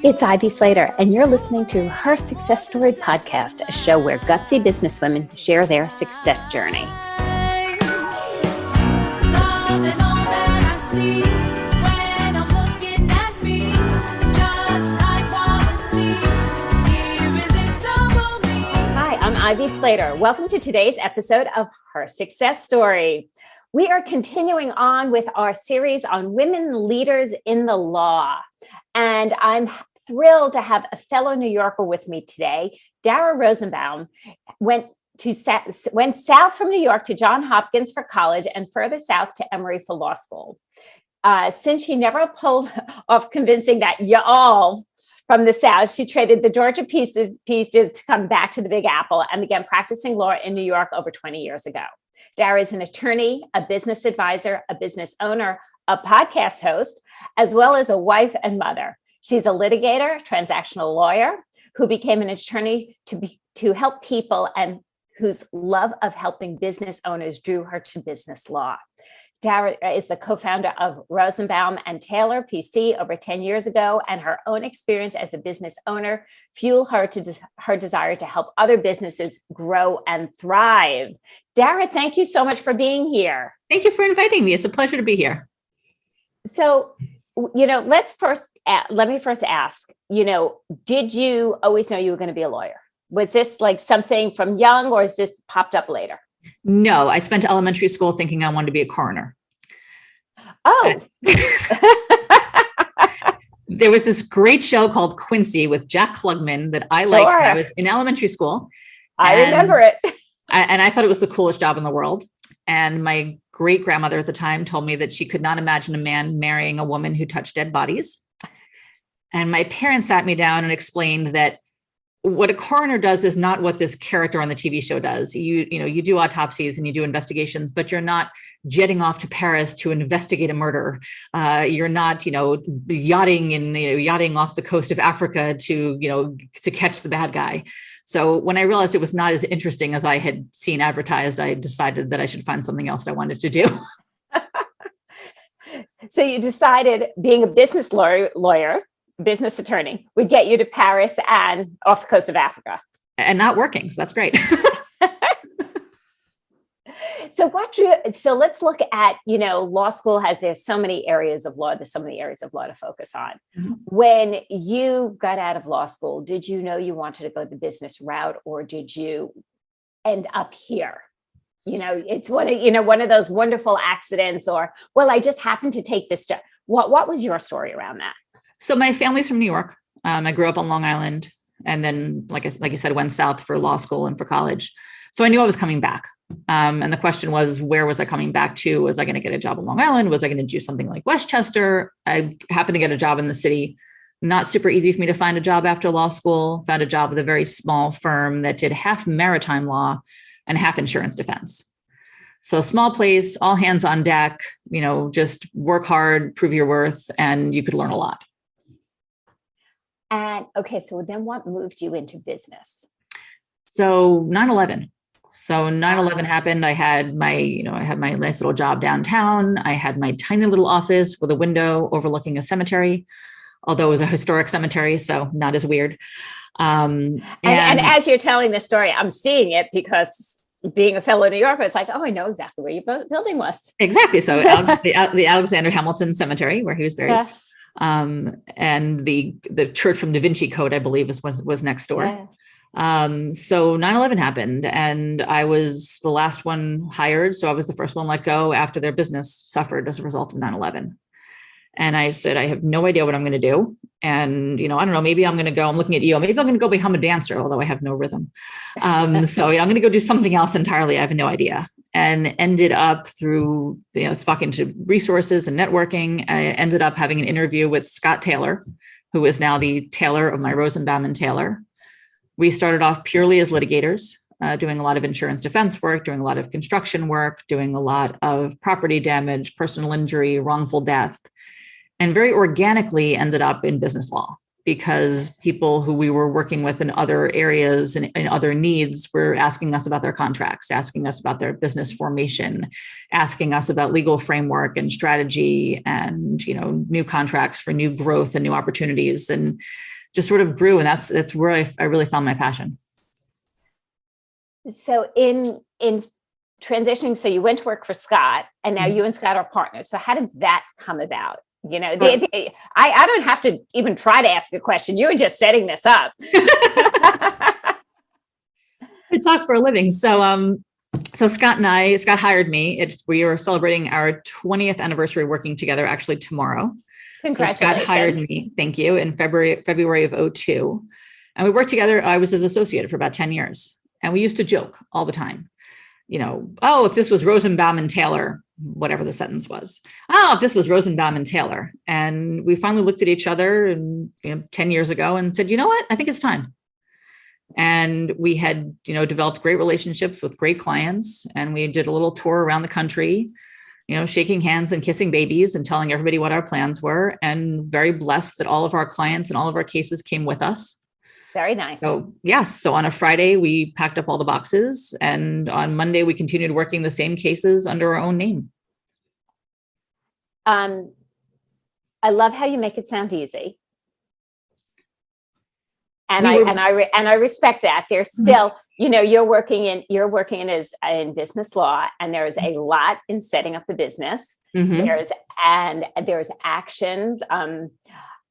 It's Ivy Slater, and you're listening to Her Success Story podcast, a show where gutsy businesswomen share their success journey. Hi, I'm Ivy Slater. Welcome to today's episode of Her Success Story. We are continuing on with our series on women leaders in the law, and I'm thrilled to have a fellow New Yorker with me today. Dara Rosenbaum went south from New York to Johns Hopkins for college and further south to Emory for law school. Since she never pulled off convincing that y'all from the South, she traded the Georgia peaches to come back to the Big Apple and began practicing law in New York over 20 years ago. Dara is an attorney, a business advisor, a business owner, a podcast host, as well as a wife and mother. She's a litigator, transactional lawyer who became an attorney to help people and whose love of helping business owners drew her to business law. Dara is the co-founder of Rosenbaum and Taylor PC over 10 years ago, and her own experience as a business owner fueled her to her desire to help other businesses grow and thrive. Dara, thank you so much for being here. Thank you for inviting me. It's a pleasure to be here. So, let me first ask, did you always know you were going to be a lawyer? Was this like something from young, or is this popped up later? No, I spent elementary school thinking I wanted to be a coroner. Oh. There was this great show called Quincy with Jack Klugman that I liked when I was in elementary school. I remember it. And I thought it was the coolest job in the world. And my great grandmother at the time told me that she could not imagine a man marrying a woman who touched dead bodies. And my parents sat me down and explained that what a coroner does is not what this character on the TV show does. You do autopsies and you do investigations, but you're not jetting off to Paris to investigate a murder. You're not, yachting off the coast of Africa to catch the bad guy. So when I realized it was not as interesting as I had seen advertised, I decided that I should find something else I wanted to do. So you decided being a business lawyer, business attorney, would get you to Paris and off the coast of Africa. And not working, so that's great. So let's look at, law school there's so many areas of law, to focus on. Mm-hmm. When you got out of law school, did you know you wanted to go the business route, or did you end up here? It's one of those wonderful accidents, or, well, I just happened to take this job. What was your story around that? So my family's from New York. I grew up on Long Island, and then, like I said, went south for law school and for college. So I knew I was coming back. And the question was, where was I coming back to? Was I going to get a job on Long Island? Was I going to do something like Westchester? I happened to get a job in the city. Not super easy for me to find a job after law school. Found a job with a very small firm that did half maritime law and half insurance defense. So a small place, all hands on deck, just work hard, prove your worth, and you could learn a lot. And okay, so then what moved you into business? So 9/11. So 9/11 happened. I had my nice little job downtown. I had my tiny little office with a window overlooking a cemetery, although it was a historic cemetery, so not as weird. And as you're telling this story, I'm seeing it because being a fellow New Yorker, it's like, oh, I know exactly where your building was. Exactly. So the Alexander Hamilton Cemetery, where he was buried. Yeah. And the church from Da Vinci Code, I believe, was next door. Yeah. So 9/11 happened, and I was the last one hired. So I was the first one let go after their business suffered as a result of 9/11. And I said, I have no idea what I'm going to do. And, I don't know, maybe I'm going to go, I'm looking at maybe I'm going to go become a dancer, although I have no rhythm. So I'm going to go do something else entirely. I have no idea. And ended up through, talking to resources and networking, I ended up having an interview with Scott Taylor, who is now the Taylor of my Rosenbaum and Taylor. We started off purely as litigators, doing a lot of insurance defense work, doing a lot of construction work, doing a lot of property damage, personal injury, wrongful death, and very organically ended up in business law. because people who we were working with in other areas and in other needs were asking us about their contracts, asking us about their business formation, asking us about legal framework and strategy and, new contracts for new growth and new opportunities, and just sort of grew. And that's where I really found my passion. So in transitioning, so you went to work for Scott, and now you and Scott are partners. So how did that come about? I don't have to even try to ask a question. You were just setting this up. I talk for a living. So Scott hired me. We are celebrating our 20th anniversary working together actually tomorrow. Congratulations. So Scott hired me, thank you, in February of 2002. And we worked together. I was his associate for about 10 years. And we used to joke all the time, if this was Rosenbaum and Taylor, whatever the sentence was. If this was Rosenbaum and Taylor. And we finally looked at each other 10 years ago and said, you know what, I think it's time. And we had, developed great relationships with great clients. And we did a little tour around the country, shaking hands and kissing babies and telling everybody what our plans were. And very blessed that all of our clients and all of our cases came with us. Very nice. So yes. So on a Friday, we packed up all the boxes, and on Monday, we continued working the same cases under our own name. I love how you make it sound easy. And I respect that. There's still, you're working in business law, and there's a lot in setting up the business. There's actions.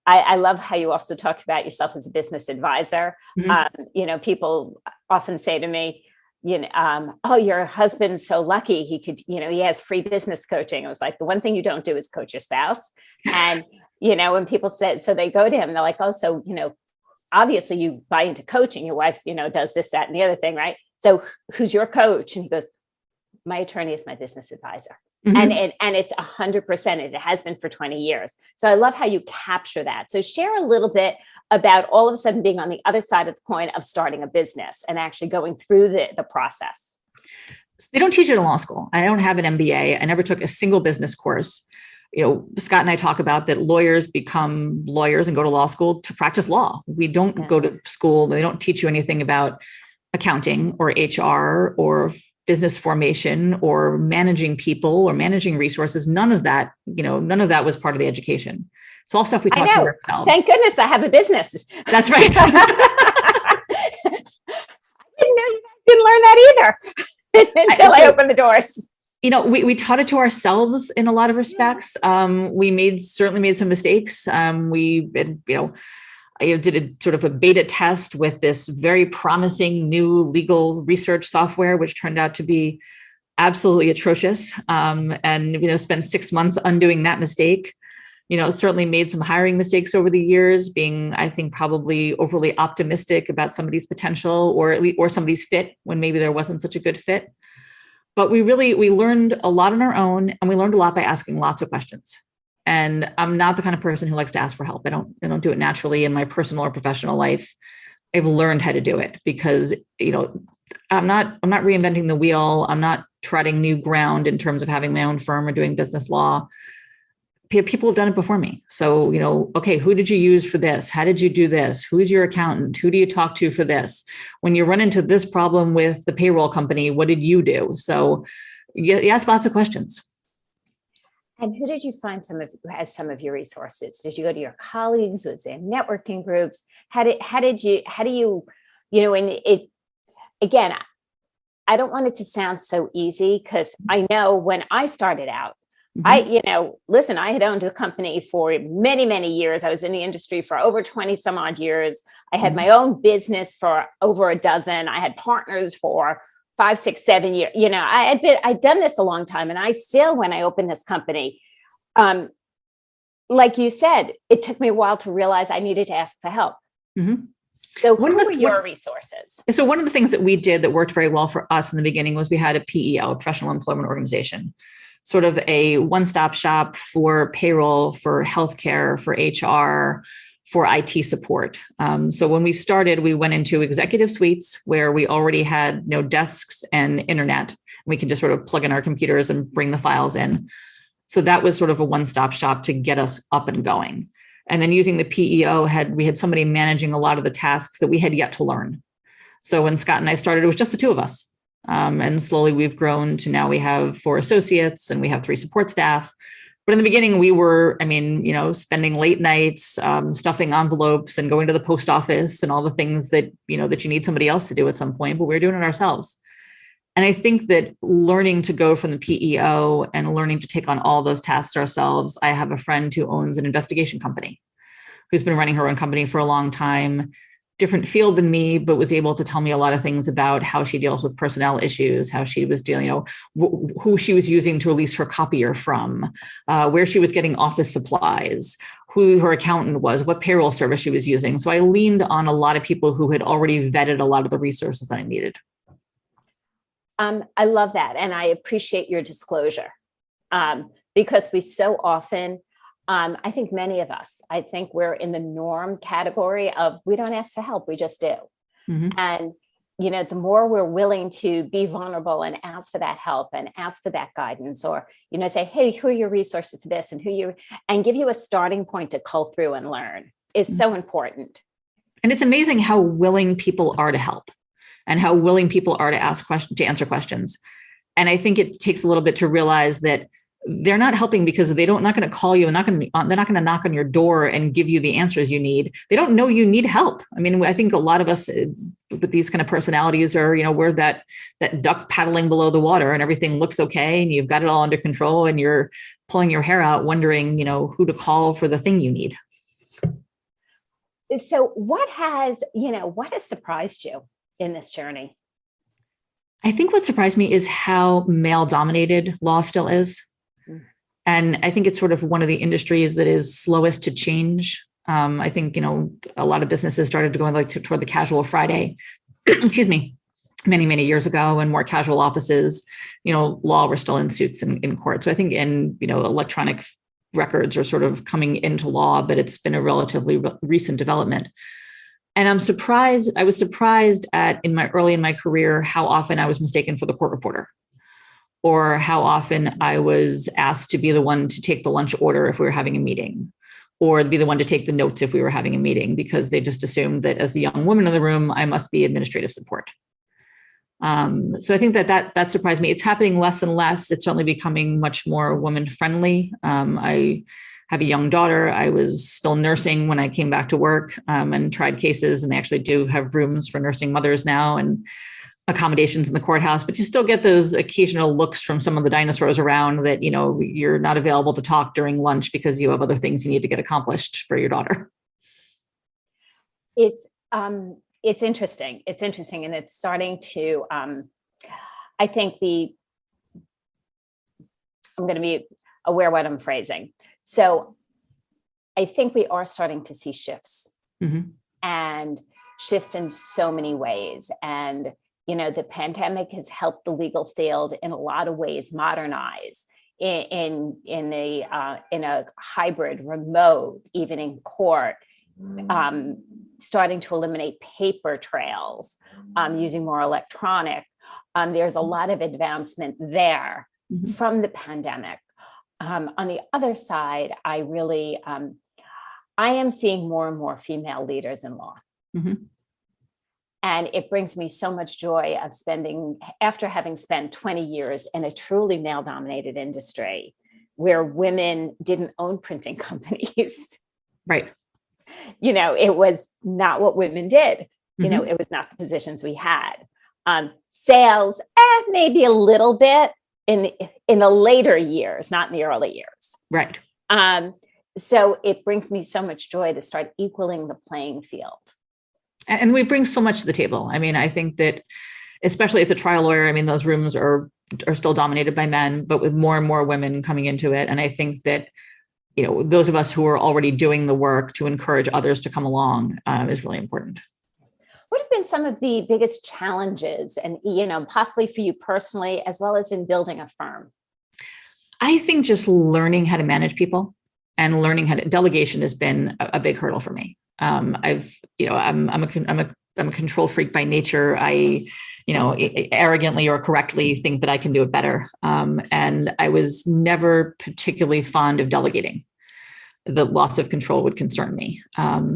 I love how you also talk about yourself as a business advisor. People often say to me, your husband's so lucky. He could, he has free business coaching. I was like, the one thing you don't do is coach your spouse. And, when people say, so they go to him, they're like, oh, so, obviously you buy into coaching. Your wife, does this, that, and the other thing, right? So who's your coach? And he goes, my attorney is my business advisor. And it's 100%. It has been for 20 years. So I love how you capture that. So share a little bit about all of a sudden being on the other side of the coin of starting a business and actually going through the process. They don't teach it in law school. I don't have an MBA. I never took a single business course. Scott and I talk about that lawyers become lawyers and go to law school to practice law. We don't go to school. They don't teach you anything about accounting or HR or business formation or managing people or managing resources. None of that was part of the education. It's all stuff we taught to ourselves. Thank goodness I have a business. That's right. I didn't know you guys didn't learn that either until I opened the doors. We taught it to ourselves in a lot of respects. We certainly made some mistakes. I did a sort of a beta test with this very promising new legal research software, which turned out to be absolutely atrocious. And spent 6 months undoing that mistake. Certainly made some hiring mistakes over the years, being, I think, probably overly optimistic about somebody's potential or somebody's fit when maybe there wasn't such a good fit. But we learned a lot on our own, and we learned a lot by asking lots of questions. And I'm not the kind of person who likes to ask for help. I don't do it naturally in my personal or professional life. I've learned how to do it because, I'm not reinventing the wheel. I'm not treading new ground in terms of having my own firm or doing business law. People have done it before me. So, okay, who did you use for this? How did you do this? Who's your accountant? Who do you talk to for this? When you run into this problem with the payroll company, what did you do? So you ask lots of questions. And who did you find as some of your resources? Did you go to your colleagues? Was there networking groups? And it, again, I don't want it to sound so easy because I know when I started out, I had owned a company for many, many years. I was in the industry for over 20 some odd years. I had my own business for over a dozen. I had partners for 5, 6, 7 years. I'd done this a long time. And I still, when I opened this company, like you said, it took me a while to realize I needed to ask for help. So what were your resources? So one of the things that we did that worked very well for us in the beginning was we had a PEO, a professional employment organization, sort of a one-stop shop for payroll, for healthcare, for HR, for IT support. So when we started, we went into executive suites where we already had desks and internet. We can just sort of plug in our computers and bring the files in. So that was sort of a one-stop shop to get us up and going. And then using the PEO, we had somebody managing a lot of the tasks that we had yet to learn. So when Scott and I started, it was just the two of us. And slowly we've grown to now we have 4 associates and we have 3 support staff. But in the beginning, we were, spending late nights, stuffing envelopes and going to the post office and all the things that you need somebody else to do at some point, but we were doing it ourselves. And I think that learning to go from the PEO and learning to take on all those tasks ourselves, I have a friend who owns an investigation company who's been running her own company for a long time, different field than me, but was able to tell me a lot of things about how she deals with personnel issues, how she was dealing, who she was using to release her copier from, where she was getting office supplies, who her accountant was, what payroll service she was using. So I leaned on a lot of people who had already vetted a lot of the resources that I needed. I love that. And I appreciate your disclosure because we so often, I think many of us, I think we're in the norm category of we don't ask for help, we just do. Mm-hmm. And, the more we're willing to be vulnerable and ask for that help and ask for that guidance or, say, hey, who are your resources for this and give you a starting point to cull through and learn is mm-hmm. so important. And it's amazing how willing people are to help. And how willing people are to answer questions. And I think it takes a little bit to realize that they're not helping because they're not going to call you and they're not going to knock on your door and give you the answers you need. They don't know you need help. I mean, I think a lot of us with these kind of personalities are, we're that duck paddling below the water and everything looks okay and you've got it all under control and you're pulling your hair out wondering, who to call for the thing you need. So what has surprised you in this journey? I think what surprised me is how male-dominated law still is. Mm. And I think it's sort of one of the industries that is slowest to change. I think, a lot of businesses started to go toward the casual Friday, excuse me, many, many years ago, and more casual offices, law were still in suits in court. So I think electronic records are sort of coming into law, but it's been a relatively recent development. And I was surprised early in my career, how often I was mistaken for the court reporter, or how often I was asked to be the one to take the lunch order if we were having a meeting, or be the one to take the notes if we were having a meeting, because they just assumed that as the young woman in the room, I must be administrative support. So I think that surprised me. It's happening less and less. It's certainly becoming much more woman friendly. I have a young daughter. I was still nursing when I came back to work and tried cases, and they actually do have rooms for nursing mothers now and accommodations in the courthouse, but you still get those occasional looks from some of the dinosaurs around that, you're not available to talk during lunch because you have other things you need to get accomplished for your daughter. It's interesting. It's interesting. And it's starting to, I think I'm going to be aware what I'm phrasing. So I think we are starting to see shifts mm-hmm. and shifts in so many ways. And, the pandemic has helped the legal field in a lot of ways modernize in a hybrid, remote, even in court, starting to eliminate paper trails, using more electronic. There's a lot of advancement there mm-hmm. from the pandemic. On the other side, I am seeing more and more female leaders in law. Mm-hmm. And it brings me so much joy of after having spent 20 years in a truly male-dominated industry where women didn't own printing companies. Right. It was not what women did. Mm-hmm. It was not the positions we had. Sales, maybe a little bit in the later years, not in the early years. Right. So it brings me so much joy to start equaling the playing field. And we bring so much to the table. I mean, I think that, especially as a trial lawyer, those rooms are still dominated by men, but with more and more women coming into it. And I think that, those of us who are already doing the work to encourage others to come along is really important. What have been some of the biggest challenges and, possibly for you personally, as well as in building a firm? I think just learning how to manage people and learning how to delegation has been a big hurdle for me. I'm a control freak by nature. I, arrogantly or correctly think that I can do it better. And I was never particularly fond of delegating. the loss of control would concern me.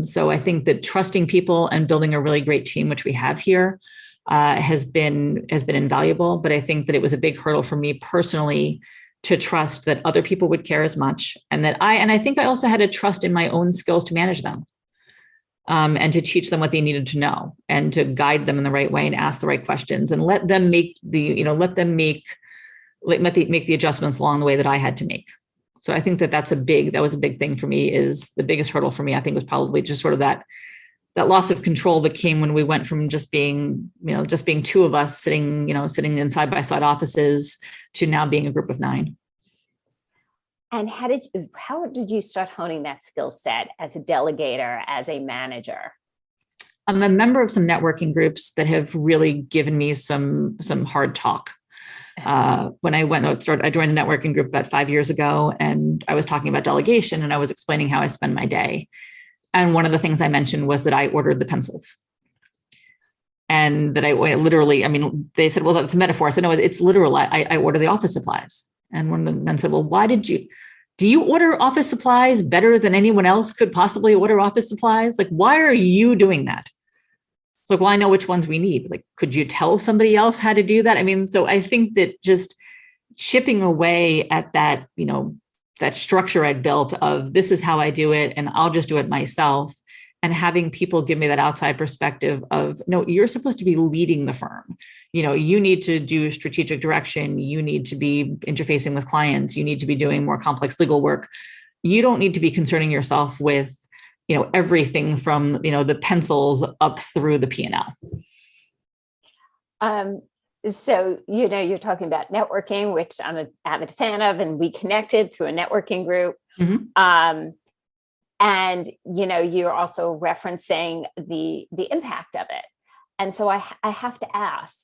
So I think that trusting people and building a really great team, which we have here, has been invaluable. But I think that it was a big hurdle for me personally to trust that other people would care as much, and I think I also had to trust in my own skills to manage them, and to teach them what they needed to know, and to guide them in the right way and ask the right questions, and let them make the adjustments along the way that I had to make. So I think that was a big thing for me. Is the biggest hurdle for me, I think, was probably just sort of that loss of control that came when we went from just being two of us sitting in side-by-side offices to now being a group of 9. And how did you start honing that skill set as a delegator, as a manager? I'm a member of some networking groups that have really given me some hard talk. When I joined the networking group about 5 years ago, and I was talking about delegation, and I was explaining how I spend my day. And one of the things I mentioned was that I ordered the pencils. And that I literally, they said, well, that's a metaphor. I said, no, it's literal. I order the office supplies. And one of the men said, well, do you order office supplies better than anyone else could possibly order office supplies? Like, why are you doing that? It's like, well, I know which ones we need. Like, could you tell somebody else how to do that? So I think that just chipping away at that, that structure I'd built of this is how I do it, and I'll just do it myself, and having people give me that outside perspective of, no, you're supposed to be leading the firm. You need to do strategic direction. You need to be interfacing with clients. You need to be doing more complex legal work. You don't need to be concerning yourself with, everything from, the pencils up through the P&L. So, you're talking about networking, which I'm an avid fan of, and we connected through a networking group. Mm-hmm. And, you're also referencing the impact of it. And so I have to ask,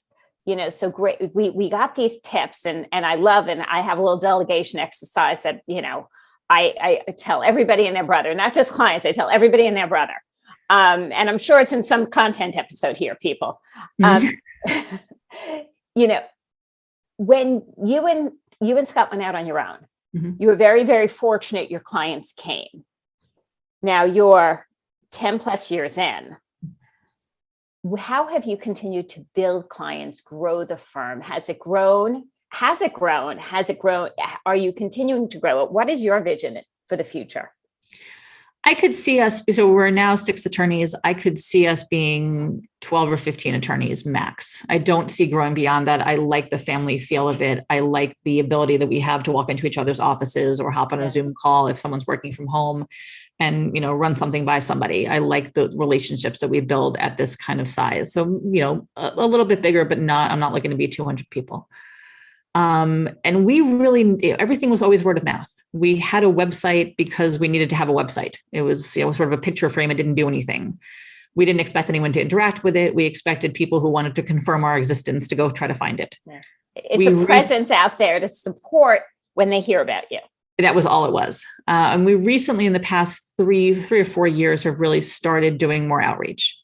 so great, we got these tips, and I love, and I have a little delegation exercise that, I tell everybody and their brother, not just clients, I tell everybody and their brother. And I'm sure it's in some content episode here, people. Mm-hmm. When you and Scott went out on your own, mm-hmm. you were very, very fortunate your clients came. Now you're 10 plus years in. How have you continued to build clients, grow the firm? Has it grown? Are you continuing to grow it? What is your vision for the future? I could see us, so we're now 6 attorneys. I could see us being 12 or 15 attorneys max. I don't see growing beyond that. I like the family feel of it. I like the ability that we have to walk into each other's offices or hop on a Zoom call if someone's working from home and, run something by somebody. I like the relationships that we build at this kind of size. So, a little bit bigger, but I'm not looking to be 200 people. And we really, everything was always word of mouth. We had a website because we needed to have a website. It was, sort of a picture frame. It didn't do anything. We didn't expect anyone to interact with it. We expected people who wanted to confirm our existence to go try to find it. Yeah. It's a presence out there to support when they hear about you. That was all it was. And we recently, in the past three or 4 years, have really started doing more outreach.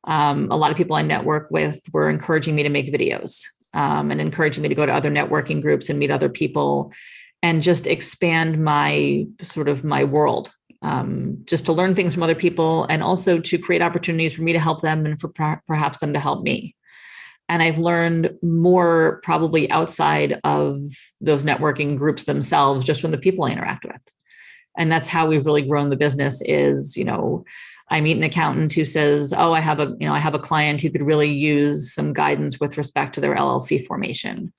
A lot of people I network with were encouraging me to make videos. And encouraging me to go to other networking groups and meet other people and just expand my world, just to learn things from other people and also to create opportunities for me to help them and for perhaps them to help me. And I've learned more probably outside of those networking groups themselves, just from the people I interact with. And that's how we've really grown the business is, I meet an accountant who says, oh, I have a client who could really use some guidance with respect to their LLC formation.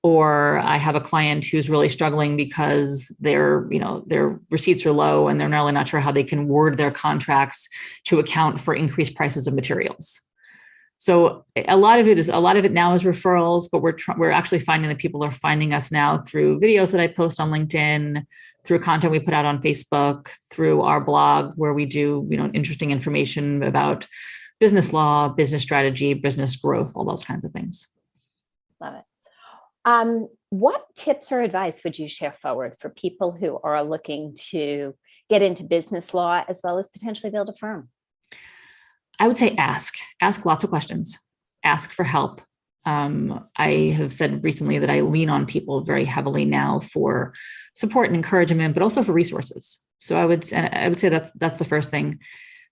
Or I have a client who's really struggling because their receipts are low and they're really not sure how they can word their contracts to account for increased prices of materials. So a lot of it now is referrals, but we're actually finding that people are finding us now through videos that I post on LinkedIn, through content we put out on Facebook, through our blog, where we do, interesting information about business law, business strategy, business growth, all those kinds of things. Love it. What tips or advice would you share forward for people who are looking to get into business law as well as potentially build a firm? I would say ask lots of questions, ask for help. I have said recently that I lean on people very heavily now for support and encouragement, but also for resources. So I would say that's the first thing.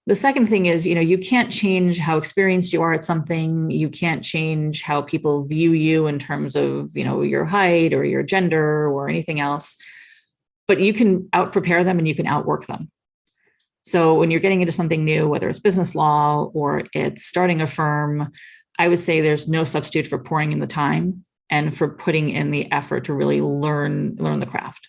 The second thing is, you can't change how experienced you are at something. You can't change how people view you in terms of, your height or your gender or anything else, but you can out prepare them and you can outwork them. So when you're getting into something new, whether it's business law or it's starting a firm, I would say there's no substitute for pouring in the time and for putting in the effort to really learn the craft.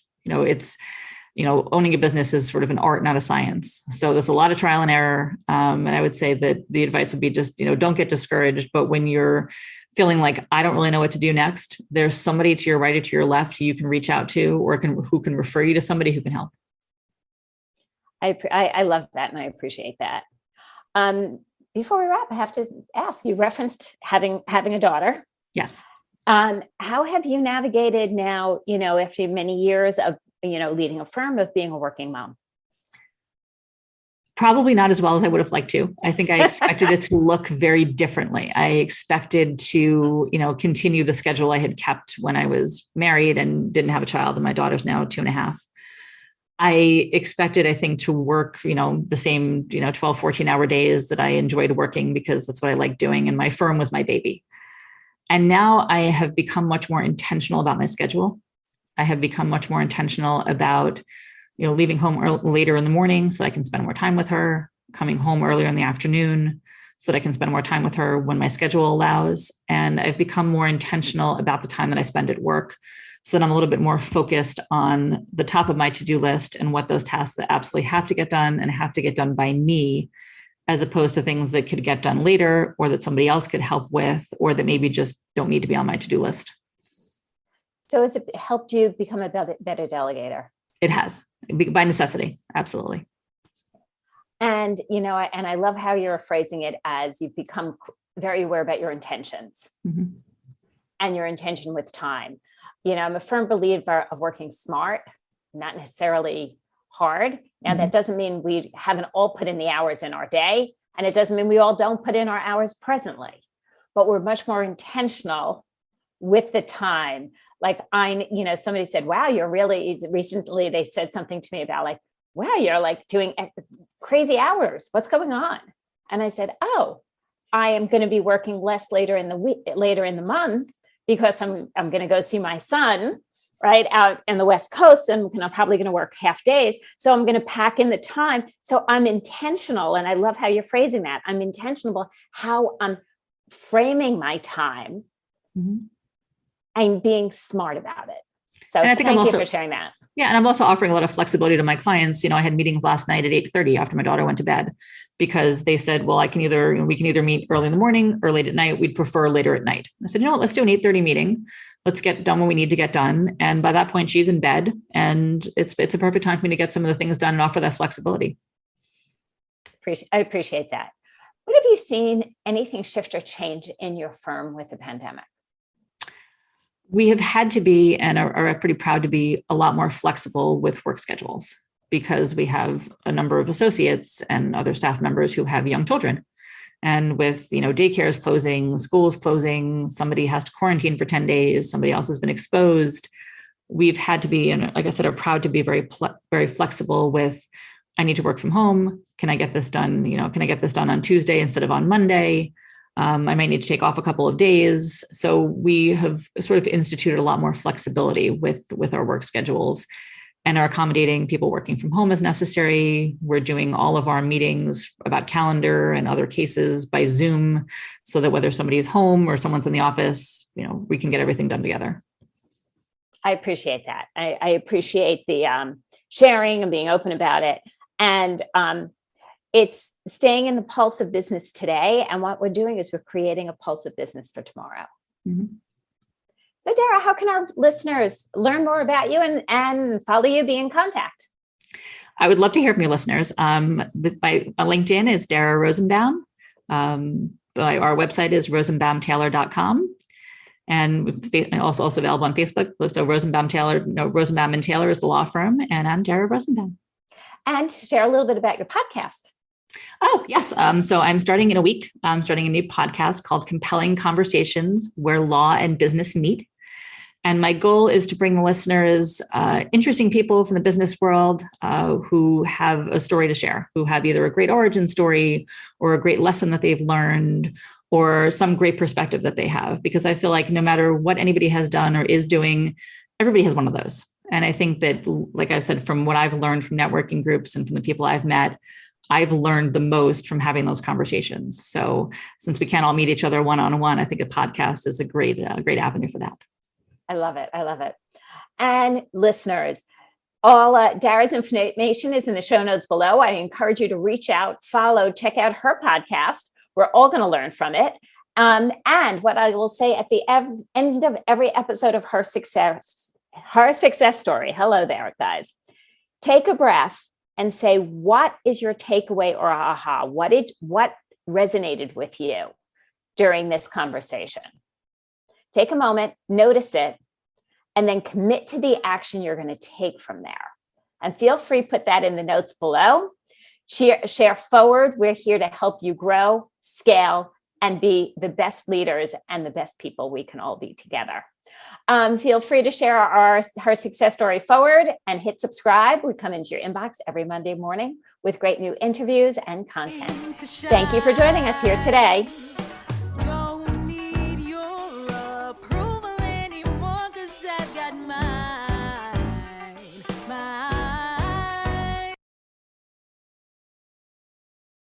Owning a business is sort of an art, not a science. So there's a lot of trial and error. And I would say that the advice would be just, don't get discouraged. But when you're feeling like, I don't really know what to do next, there's somebody to your right or to your left who you can reach out to, or who can refer you to somebody who can help. I love that. And I appreciate that. Before we wrap, I have to ask, you referenced having a daughter. Yes. How have you navigated now, after many years of, leading a firm, of being a working mom? Probably not as well as I would have liked to. I think I expected it to look very differently. I expected to, continue the schedule I had kept when I was married and didn't have a child, and my daughter's now 2.5. I expected, I think, to work, the same, 12, 14-hour days that I enjoyed working, because that's what I like doing. And my firm was my baby. And now I have become much more intentional about my schedule. I have become much more intentional about, leaving home later in the morning so I can spend more time with her, coming home earlier in the afternoon so that I can spend more time with her when my schedule allows. And I've become more intentional about the time that I spend at work, so that I'm a little bit more focused on the top of my to-do list and what those tasks that absolutely have to get done and have to get done by me, as opposed to things that could get done later, or that somebody else could help with, or that maybe just don't need to be on my to-do list. So has it helped you become a better delegator? It has, by necessity. Absolutely. And, and I love how you're phrasing it as you've become very aware about your intentions, and your intention with time. I'm a firm believer of working smart, not necessarily hard. Now, that doesn't mean we haven't all put in the hours in our day, and it doesn't mean we all don't put in our hours presently, but we're much more intentional with the time. Like somebody said, wow, recently they said something to me about like, wow, you're like doing crazy hours. What's going on? And I said, oh, I am going to be working less later in the month, because I'm going to go see my son right out in the West Coast, and I'm probably going to work half days. So I'm going to pack in the time. So I'm intentional. And I love how you're phrasing that. I'm intentional how I'm framing my time and being smart about it. So thank you for sharing that. Yeah. And I'm also offering a lot of flexibility to my clients. I had meetings last night at 8:30 after my daughter went to bed, because they said, well, we can either meet early in the morning or late at night. We'd prefer later at night. I said, let's do an 8:30 meeting. Let's get done what we need to get done. And by that point, she's in bed, and it's a perfect time for me to get some of the things done and offer that flexibility. I appreciate that. What have you seen anything shift or change in your firm with the pandemic? We have had to be, and are pretty proud to be, a lot more flexible with work schedules, because we have a number of associates and other staff members who have young children. And with, daycares closing, schools closing, somebody has to quarantine for 10 days, somebody else has been exposed. We've had to be, and like I said, are proud to be very, very flexible with, I need to work from home. Can I get this done? Can I get this done on Tuesday instead of on Monday? I might need to take off a couple of days. So we have sort of instituted a lot more flexibility with our work schedules, and are accommodating people working from home as necessary. We're doing all of our meetings about calendar and other cases by Zoom, so that whether somebody is home or someone's in the office, we can get everything done together. I appreciate that. I appreciate the sharing and being open about it. And it's staying in the pulse of business today. And what we're doing is we're creating a pulse of business for tomorrow. So Dara, how can our listeners learn more about you and follow you, be in contact? I would love to hear from your listeners. My LinkedIn is Dara Rosenbaum. Our website is rosenbaumtaylor.com. And also available on Facebook. So Rosenbaum and Taylor is the law firm, and I'm Dara Rosenbaum. And share a little bit about your podcast. Oh, yes. So I'm starting in a week. I'm starting a new podcast called Compelling Conversations Where Law and Business Meet. And my goal is to bring the listeners interesting people from the business world who have a story to share, who have either a great origin story or a great lesson that they've learned or some great perspective that they have. Because I feel like no matter what anybody has done or is doing, everybody has one of those. And I think that, like I said, from what I've learned from networking groups and from the people I've met, I've learned the most from having those conversations. So since we can't all meet each other one-on-one, I think a podcast is a great avenue for that. I love it. I love it. And listeners, all Dara's information is in the show notes below. I encourage you to reach out, follow, check out her podcast. We're all going to learn from it. And what I will say at the end of every episode of her success story. Hello there, guys. Take a breath and say, what is your takeaway or aha? What resonated with you during this conversation? Take a moment, notice it, and then commit to the action you're going to take from there. And feel free to put that in the notes below. Share forward. We're here to help you grow, scale, and be the best leaders and the best people we can all be together. Feel free to share her success story forward and hit subscribe. We come into your inbox every Monday morning with great new interviews and content. Thank you for joining us here today.